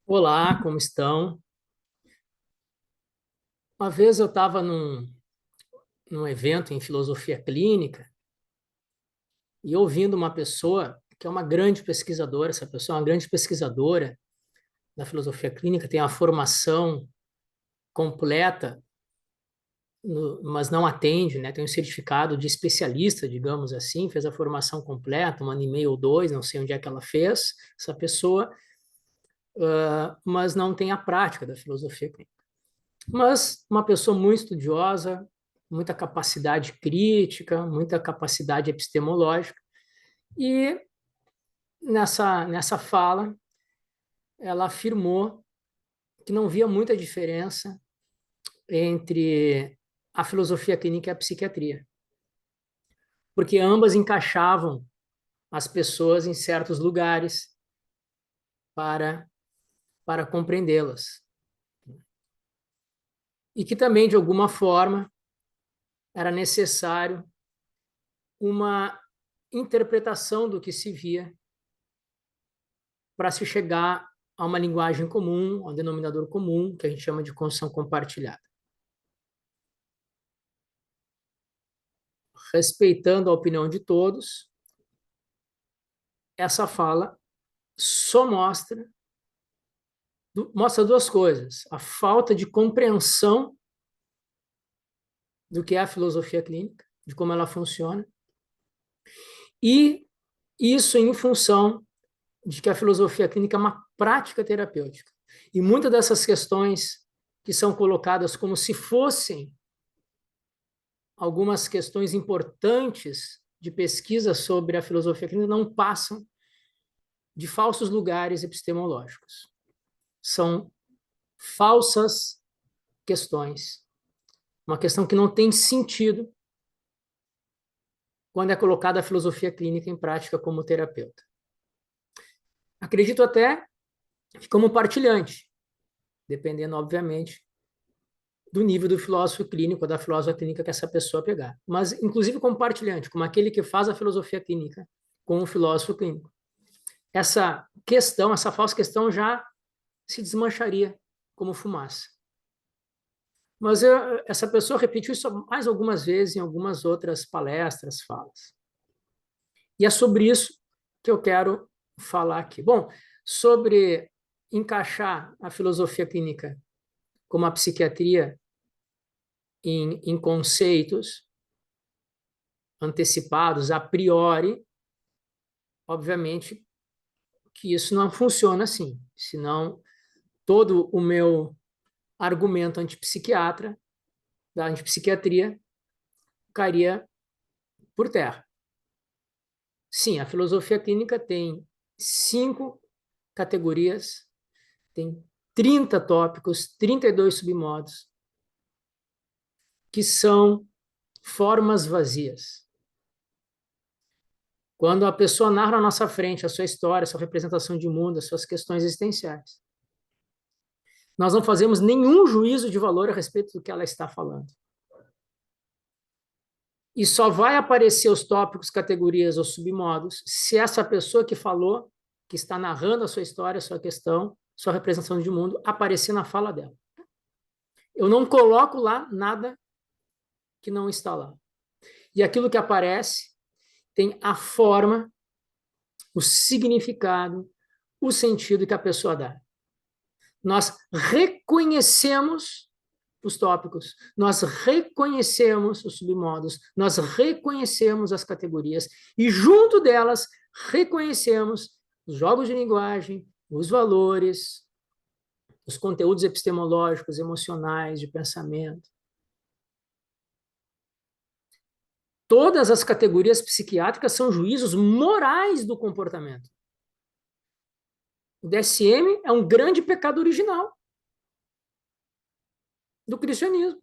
Olá, como estão? Uma vez eu estava num evento em filosofia clínica e ouvindo uma pessoa que é uma grande pesquisadora, essa pessoa é uma grande pesquisadora da filosofia clínica, tem a formação completa, mas não atende, né? Tem um certificado de especialista, digamos assim, fez a formação completa, um ano e meio ou dois, não sei onde é que ela fez, essa pessoa, mas não tem a prática da filosofia clínica. Mas uma pessoa muito estudiosa, muita capacidade crítica, muita capacidade epistemológica, e nessa fala ela afirmou que não via muita diferença entre a filosofia clínica e a psiquiatria, porque ambas encaixavam as pessoas em certos lugares para, para compreendê-las. E que também, de alguma forma, era necessário uma interpretação do que se via para se chegar a uma linguagem comum, a um denominador comum, que a gente chama de construção compartilhada. Respeitando a opinião de todos, essa fala só mostra duas coisas: a falta de compreensão do que é a filosofia clínica, de como ela funciona, e isso em função de que a filosofia clínica é uma prática terapêutica. E muitas dessas questões que são colocadas como se fossem algumas questões importantes de pesquisa sobre a filosofia clínica não passam de falsos lugares epistemológicos. São falsas questões. Uma questão que não tem sentido quando é colocada a filosofia clínica em prática como terapeuta. Acredito até que como partilhante, dependendo, obviamente, do nível do filósofo clínico, da filósofa clínica que essa pessoa pegar. Mas, inclusive, como partilhante, como aquele que faz a filosofia clínica com o filósofo clínico. Essa questão, essa falsa questão já se desmancharia como fumaça. Mas essa pessoa repetiu isso mais algumas vezes em algumas outras palestras, falas. E é sobre isso que eu quero falar aqui. Bom, sobre encaixar a filosofia clínica como a psiquiatria em conceitos antecipados a priori, obviamente que isso não funciona assim. Senão, todo o meu argumento antipsiquiatra, da antipsiquiatria, cairia por terra. Sim, a filosofia clínica tem 5 categorias, tem 30 tópicos, 32 submodos, que são formas vazias. Quando a pessoa narra na nossa frente a sua história, a sua representação de mundo, as suas questões existenciais, nós não fazemos nenhum juízo de valor a respeito do que ela está falando. E só vai aparecer os tópicos, categorias ou submodos se essa pessoa que falou, que está narrando a sua história, a sua questão, sua representação de mundo, aparecer na fala dela. Eu não coloco lá nada que não está lá. E aquilo que aparece tem a forma, o significado, o sentido que a pessoa dá. Nós reconhecemos os tópicos, nós reconhecemos os submodos, nós reconhecemos as categorias e, junto delas, reconhecemos os jogos de linguagem, os valores, os conteúdos epistemológicos, emocionais, de pensamento. Todas as categorias psiquiátricas são juízos morais do comportamento. O DSM é um grande pecado original do cristianismo.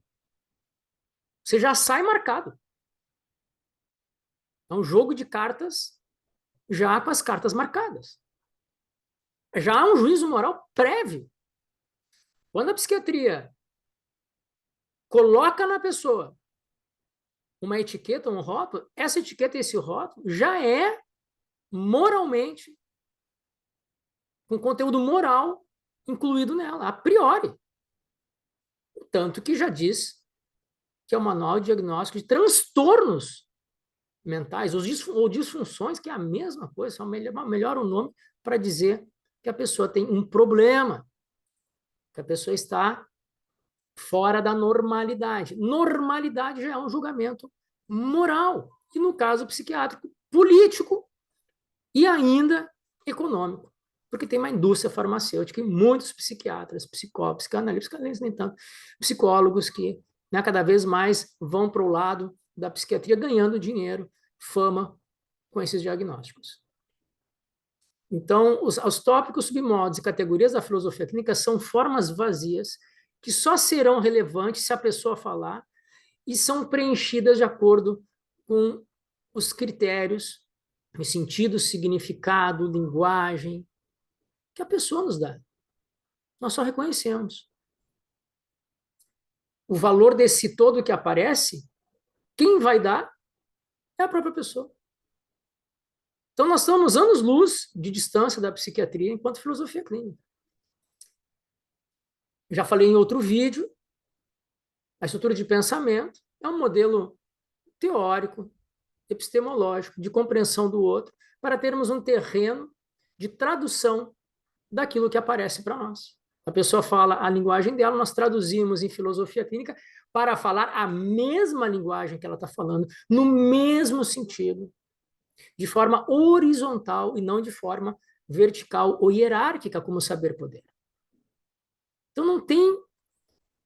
Você já sai marcado. É um jogo de cartas já com as cartas marcadas. Já há um juízo moral prévio. Quando a psiquiatria coloca na pessoa uma etiqueta, um rótulo, essa etiqueta e esse rótulo já é moralmente, com conteúdo moral, incluído nela, a priori. Tanto que já diz que é o manual de diagnóstico de transtornos mentais ou disfunções, que é a mesma coisa, só melhora o nome para dizer que a pessoa tem um problema, que a pessoa está fora da normalidade. Normalidade já é um julgamento moral, e no caso psiquiátrico, político e ainda econômico, porque tem uma indústria farmacêutica e muitos psiquiatras, psicólogos, psicanalistas, nem tanto, psicólogos que, né, cada vez mais vão para o lado da psiquiatria ganhando dinheiro, fama com esses diagnósticos. Então, os tópicos, submodos e categorias da filosofia clínica são formas vazias que só serão relevantes se a pessoa falar e são preenchidas de acordo com os critérios, o sentido, significado, linguagem que a pessoa nos dá. Nós só reconhecemos. O valor desse todo que aparece, quem vai dar é a própria pessoa. Então, nós estamos anos-luz de distância da psiquiatria enquanto filosofia clínica. Já falei em outro vídeo, a estrutura de pensamento é um modelo teórico, epistemológico, de compreensão do outro, para termos um terreno de tradução daquilo que aparece para nós. A pessoa fala a linguagem dela, nós traduzimos em filosofia clínica para falar a mesma linguagem que ela está falando, no mesmo sentido, de forma horizontal e não de forma vertical ou hierárquica, como saber-poder. Então, não tem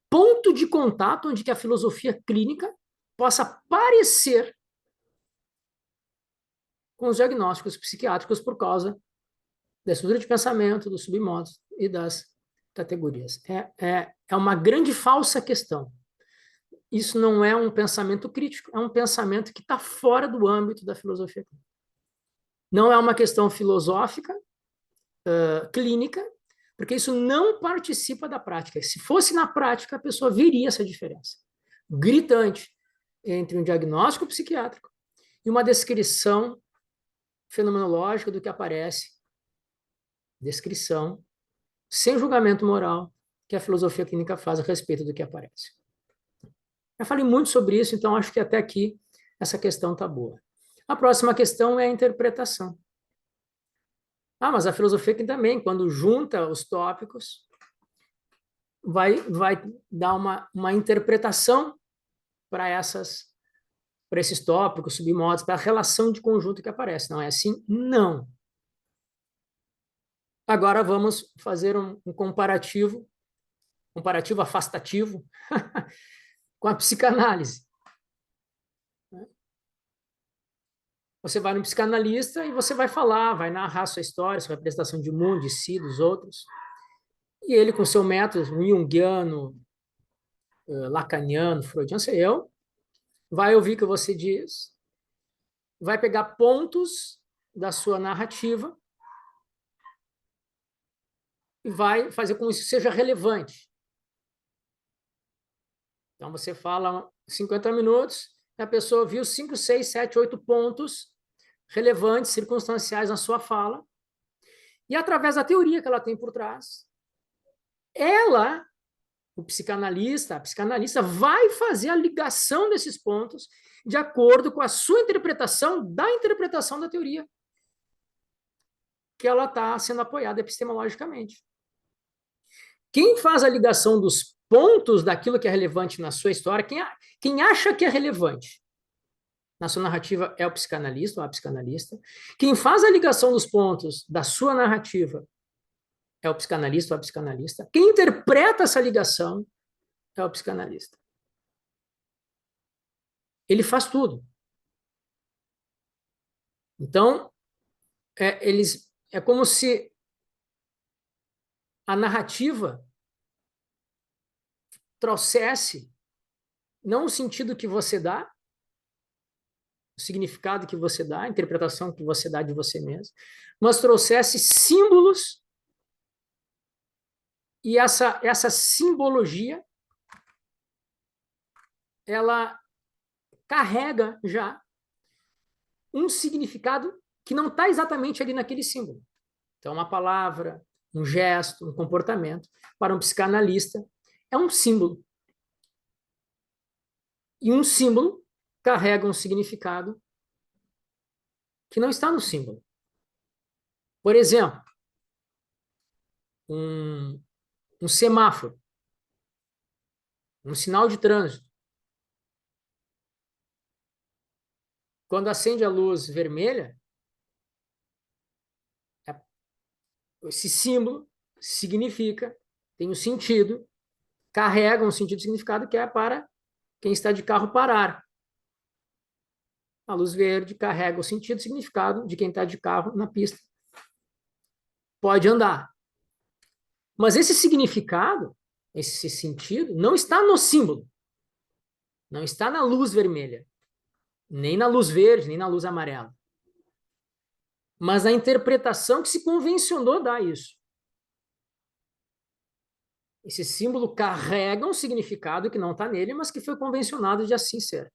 ponto de contato onde que a filosofia clínica possa parecer com os diagnósticos psiquiátricos por causa da estrutura de pensamento, dos submodos e das categorias. É uma grande falsa questão. Isso não é um pensamento crítico, é um pensamento que está fora do âmbito da filosofia clínica. Não é uma questão filosófica, clínica, porque isso não participa da prática. Se fosse na prática, a pessoa veria essa diferença gritante entre um diagnóstico psiquiátrico e uma descrição fenomenológica do que aparece, descrição, sem julgamento moral, que a filosofia clínica faz a respeito do que aparece. Eu falei muito sobre isso, então acho que até aqui essa questão está boa. A próxima questão é a interpretação. Mas a filosofia que também, quando junta os tópicos, vai dar uma interpretação para esses tópicos, submodos, para a relação de conjunto que aparece. Não é assim? Não. Agora vamos fazer um comparativo afastativo com a psicanálise. Você vai no psicanalista e você vai falar, vai narrar sua história, sua representação de mundo, de si, dos outros. E ele, com seu método junguiano, lacaniano, freudiano, sei eu, vai ouvir o que você diz, vai pegar pontos da sua narrativa e vai fazer com que isso seja relevante. Então, você fala 50 minutos, e a pessoa viu 5, 6, 7, 8 pontos relevantes, circunstanciais na sua fala, e através da teoria que ela tem por trás, ela, a psicanalista vai fazer a ligação desses pontos de acordo com a sua interpretação da teoria que ela está sendo apoiada epistemologicamente. Quem faz a ligação dos pontos daquilo que é relevante na sua história, quem acha que é relevante na sua narrativa é o psicanalista ou a psicanalista. Quem faz a ligação dos pontos da sua narrativa é o psicanalista ou a psicanalista. Quem interpreta essa ligação é o psicanalista. Ele faz tudo. Então, é como se a narrativa trouxesse não o sentido que você dá, o significado que você dá, a interpretação que você dá de você mesmo, mas trouxesse símbolos e essa simbologia ela carrega já um significado que não está exatamente ali naquele símbolo. Então, uma palavra, um gesto, um comportamento, para um psicanalista, é um símbolo. E um símbolo carrega um significado que não está no símbolo. Por exemplo, um semáforo, um sinal de trânsito. Quando acende a luz vermelha, esse símbolo significa, tem um sentido, carrega um sentido e significado que é para quem está de carro parar. A luz verde carrega o sentido e significado de quem está de carro na pista. Pode andar. Mas esse significado, esse sentido, não está no símbolo. Não está na luz vermelha. Nem na luz verde, nem na luz amarela. Mas a interpretação que se convencionou dá isso. Esse símbolo carrega um significado que não está nele, mas que foi convencionado de assim ser.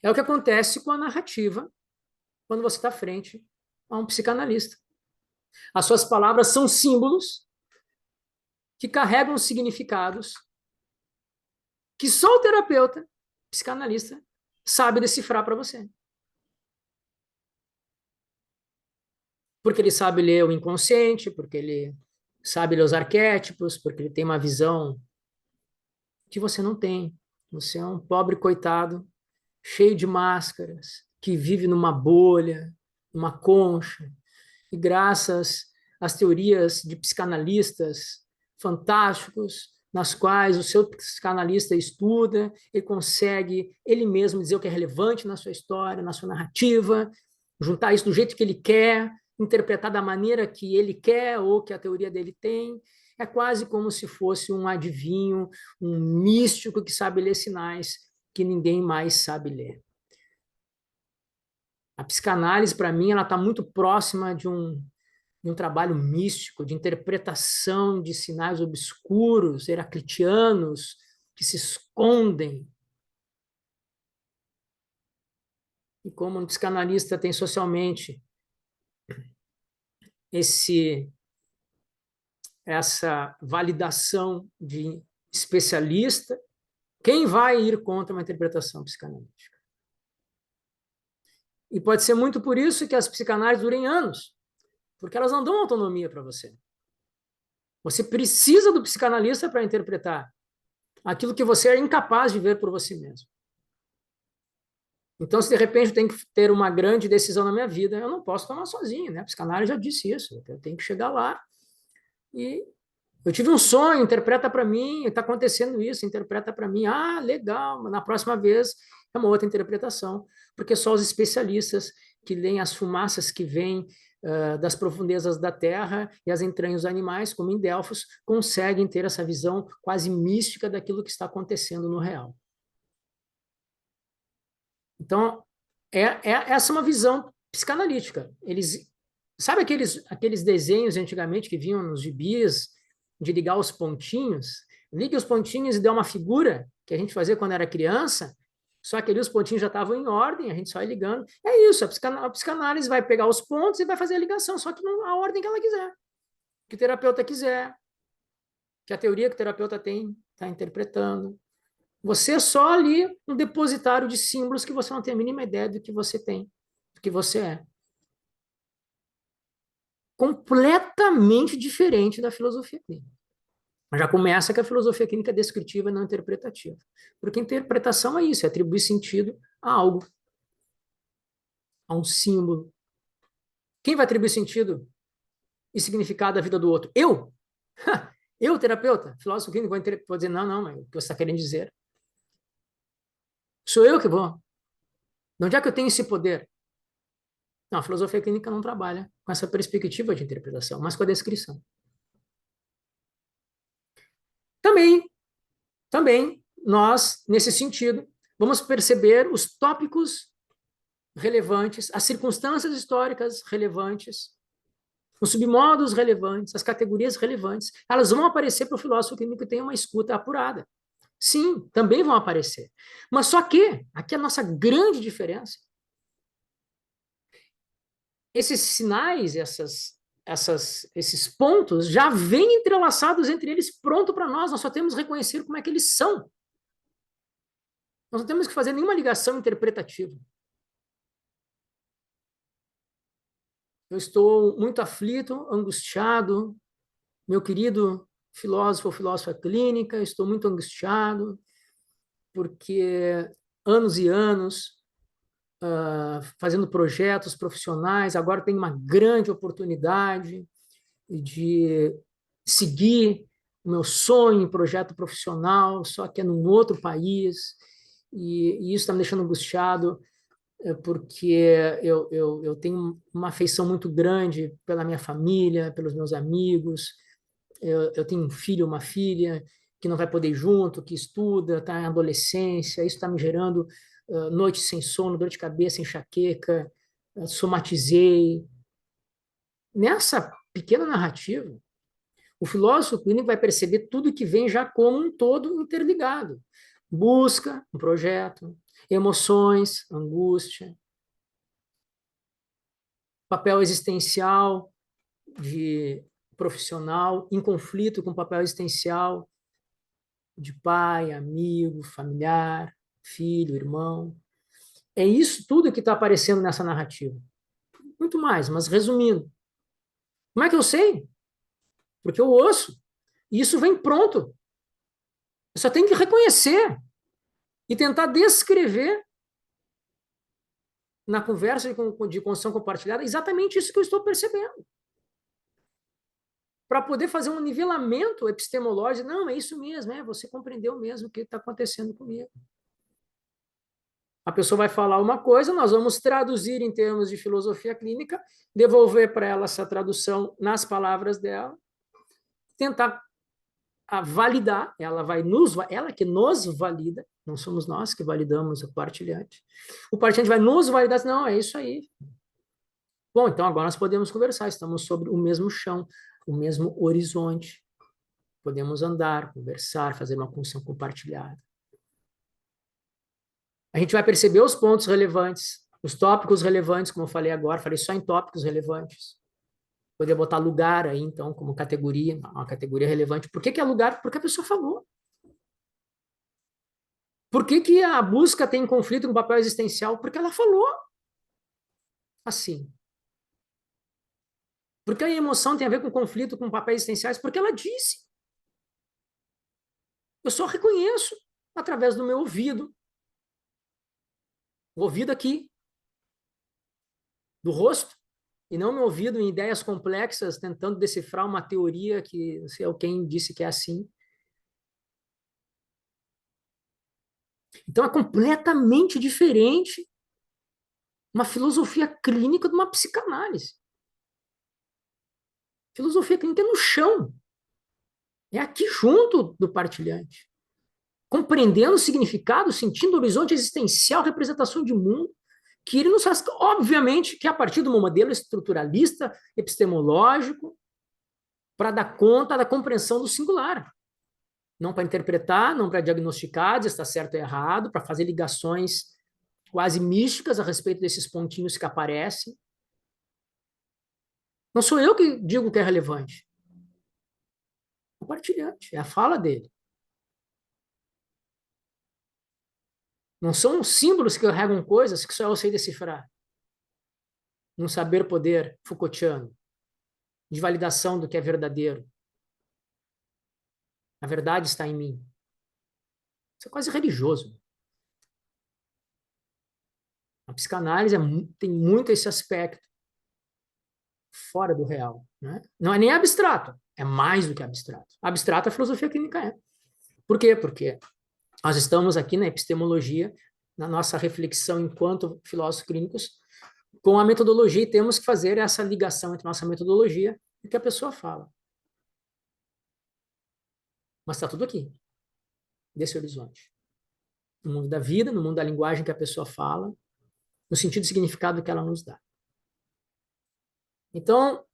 É o que acontece com a narrativa quando você está frente a um psicanalista. As suas palavras são símbolos que carregam significados que só o terapeuta, psicanalista, sabe decifrar para você. Porque ele sabe ler o inconsciente, porque ele sabe ler os arquétipos, porque ele tem uma visão que você não tem. Você é um pobre coitado, cheio de máscaras, que vive numa bolha, numa concha, e graças às teorias de psicanalistas fantásticos, nas quais o seu psicanalista estuda, ele consegue ele mesmo dizer o que é relevante na sua história, na sua narrativa, juntar isso do jeito que ele quer, interpretar da maneira que ele quer ou que a teoria dele tem. É quase como se fosse um adivinho, um místico que sabe ler sinais que ninguém mais sabe ler. A psicanálise, para mim, ela está muito próxima de um trabalho místico, de interpretação de sinais obscuros, heraclitianos, que se escondem. E como um psicanalista tem socialmente essa validação de especialista, quem vai ir contra uma interpretação psicanalítica? E pode ser muito por isso que as psicanálises durem anos, porque elas não dão autonomia para você. Você precisa do psicanalista para interpretar aquilo que você é incapaz de ver por você mesmo. Então, se de repente eu tenho que ter uma grande decisão na minha vida, eu não posso tomar sozinho, né? A psicanálise já disse isso. Eu tenho que chegar lá e eu tive um sonho, interpreta para mim, está acontecendo isso, interpreta para mim. Ah, legal, na próxima vez é uma outra interpretação, porque só os especialistas que leem as fumaças que vêm das profundezas da Terra e as entranhas dos animais, como em Delfos, conseguem ter essa visão quase mística daquilo que está acontecendo no real. Então, essa é uma visão psicanalítica. Sabe aqueles desenhos antigamente que vinham nos gibis, de ligar os pontinhos? Ligue os pontinhos e dê uma figura que a gente fazia quando era criança, só que ali os pontinhos já estavam em ordem, a gente só ia ligando. É isso, a psicanálise vai pegar os pontos e vai fazer a ligação, só que na ordem que ela quiser, que o terapeuta quiser, que a teoria que o terapeuta está interpretando. Você é só ali um depositário de símbolos que você não tem a mínima ideia do que você tem, do que você é. Completamente diferente da filosofia clínica. Mas já começa que a filosofia clínica é descritiva e não interpretativa. Porque interpretação é isso, é atribuir sentido a algo, a um símbolo. Quem vai atribuir sentido e significado à vida do outro? Eu? Eu, terapeuta? Filósofo clínico, vou dizer, não, mas o que você está querendo dizer? Sou eu que vou. De onde é que eu tenho esse poder? Não, a filosofia clínica não trabalha com essa perspectiva de interpretação, mas com a descrição. Também, nós, nesse sentido, vamos perceber os tópicos relevantes, as circunstâncias históricas relevantes, os submodos relevantes, as categorias relevantes. Elas vão aparecer para o filósofo clínico que tem uma escuta apurada. Sim, também vão aparecer. Mas só que, aqui a nossa grande diferença, esses sinais, esses pontos já vêm entrelaçados entre eles, pronto para nós só temos que reconhecer como é que eles são. Nós não temos que fazer nenhuma ligação interpretativa. Eu estou muito aflito, angustiado, meu querido filósofo ou filósofa clínica, estou muito angustiado, porque anos e anos fazendo projetos profissionais, agora tem uma grande oportunidade de seguir o meu sonho, projeto profissional, só que é num outro país, e isso está me deixando angustiado, porque eu tenho uma afeição muito grande pela minha família, pelos meus amigos, eu tenho um filho, uma filha, que não vai poder ir junto, que estuda, está em adolescência, isso está me gerando noites sem sono, dor de cabeça, enxaqueca, somatizei. Nessa pequena narrativa, o filósofo clínico vai perceber tudo que vem já como um todo interligado. Busca, um projeto, emoções, angústia, papel existencial de profissional em conflito com o papel existencial de pai, amigo, familiar, filho, irmão. É isso tudo que está aparecendo nessa narrativa. Muito mais, mas resumindo. Como é que eu sei? Porque eu ouço. E isso vem pronto. Eu só tenho que reconhecer e tentar descrever na conversa de construção compartilhada exatamente isso que eu estou percebendo. Para poder fazer um nivelamento epistemológico. Não, é isso mesmo, você compreendeu mesmo o que está acontecendo comigo. A pessoa vai falar uma coisa, nós vamos traduzir em termos de filosofia clínica, devolver para ela essa tradução nas palavras dela, tentar validar, ela que nos valida, não somos nós que validamos o partilhante. O partilhante vai nos validar, não, é isso aí. Bom, então agora nós podemos conversar, estamos sobre o mesmo chão, o mesmo horizonte. Podemos andar, conversar, fazer uma construção compartilhada. A gente vai perceber os pontos relevantes, os tópicos relevantes, como eu falei agora, falei só em tópicos relevantes. Poder botar lugar aí, então, como categoria, uma categoria relevante. Por que é lugar? Porque a pessoa falou. Por que a busca tem conflito com o papel existencial? Porque ela falou assim. Por que a emoção tem a ver com conflito com papéis existenciais? Porque ela disse. Eu só reconheço através do meu ouvido. O ouvido aqui, do rosto, e não meu ouvido em ideias complexas, tentando decifrar uma teoria que não sei quem disse que é assim. Então é completamente diferente uma filosofia clínica de uma psicanálise. Filosofia clínica é no chão. É aqui junto do partilhante. Compreendendo o significado, sentindo o horizonte existencial, representação de mundo, que ele nos faz, obviamente, que a partir de um modelo estruturalista, epistemológico, para dar conta da compreensão do singular. Não para interpretar, não para diagnosticar se está certo ou errado, para fazer ligações quase místicas a respeito desses pontinhos que aparecem. Não sou eu que digo que é relevante. É o partilhante, é a fala dele. Não são símbolos que carregam coisas que só eu sei decifrar. Um saber poder Foucaultiano, de validação do que é verdadeiro. A verdade está em mim. Isso é quase religioso. A psicanálise tem muito esse aspecto fora do real. Né? Não é nem abstrato, é mais do que abstrato. Abstrato a filosofia clínica é. Por quê? Porque nós estamos aqui na epistemologia, na nossa reflexão enquanto filósofos clínicos, com a metodologia, e temos que fazer essa ligação entre nossa metodologia e o que a pessoa fala. Mas está tudo aqui, desse horizonte. No mundo da vida, no mundo da linguagem que a pessoa fala, no sentido e significado que ela nos dá. Então,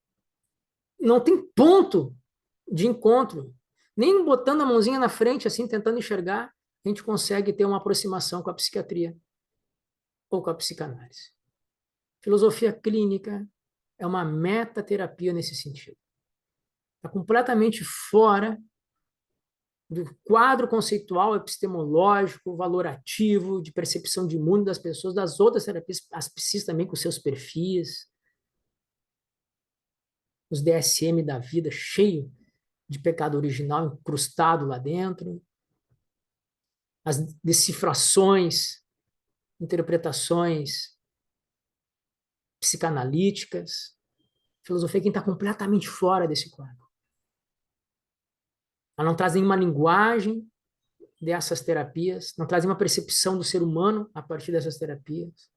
não tem ponto de encontro. Nem botando a mãozinha na frente, assim, tentando enxergar, a gente consegue ter uma aproximação com a psiquiatria ou com a psicanálise. Filosofia clínica é uma metaterapia nesse sentido. Está completamente fora do quadro conceitual, epistemológico, valorativo, de percepção de mundo das pessoas, das outras terapias, as psis também com seus perfis, os DSM da vida cheio de pecado original incrustado lá dentro, as decifrações, interpretações psicanalíticas, filosofia que está completamente fora desse quadro. Ela não traz nenhuma linguagem dessas terapias, não traz nenhuma percepção do ser humano a partir dessas terapias,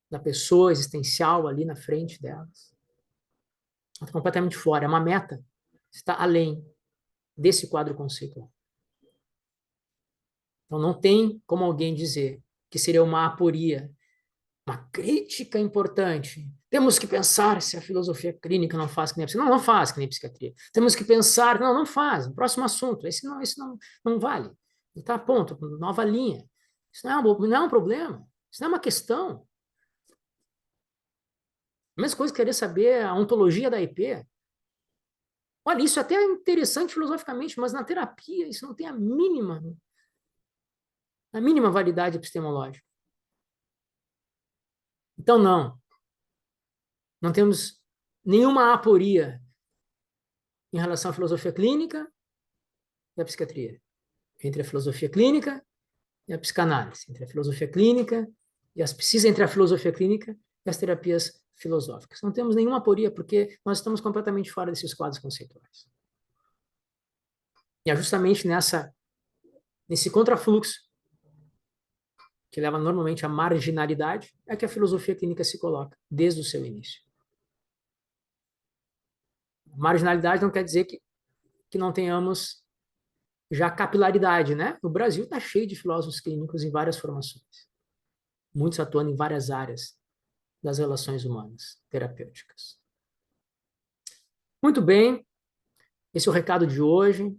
da pessoa existencial ali na frente delas. Ela está completamente fora, é uma meta, está além desse quadro conceitual. Então não tem como alguém dizer que seria uma aporia, uma crítica importante. Temos que pensar se a filosofia clínica não faz que nem a psiquiatria. Não, não faz que nem a psiquiatria. Temos que pensar, não, não faz. Próximo assunto, esse não vale. Está a ponto, nova linha. Isso não é um problema, isso não é uma questão. A mesma coisa que querer saber a ontologia da IP. Olha, isso até é interessante filosoficamente, mas na terapia isso não tem a mínima validade epistemológica. Então, não temos nenhuma aporia em relação à filosofia clínica e à psiquiatria, entre a filosofia clínica e a psicanálise, entre a filosofia clínica e as psis, entre a filosofia clínica e as terapias filosóficas. Não temos nenhuma aporia, porque nós estamos completamente fora desses quadros conceituais. E é justamente nesse contrafluxo, que leva normalmente à marginalidade, é que a filosofia clínica se coloca, desde o seu início. Marginalidade não quer dizer que não tenhamos já capilaridade, né? O Brasil está cheio de filósofos clínicos em várias formações. Muitos atuando em várias áreas das relações humanas, terapêuticas. Muito bem, esse é o recado de hoje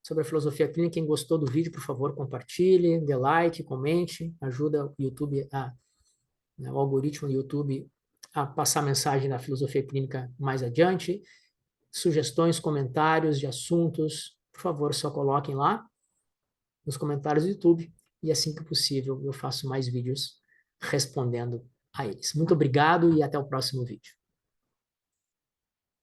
sobre a filosofia clínica. Quem gostou do vídeo, por favor, compartilhe, dê like, comente, ajuda o YouTube, o algoritmo do YouTube a passar a mensagem da filosofia clínica mais adiante. Sugestões, comentários de assuntos, por favor, só coloquem lá nos comentários do YouTube e assim que possível eu faço mais vídeos respondendo a eles. Muito obrigado e até o próximo vídeo.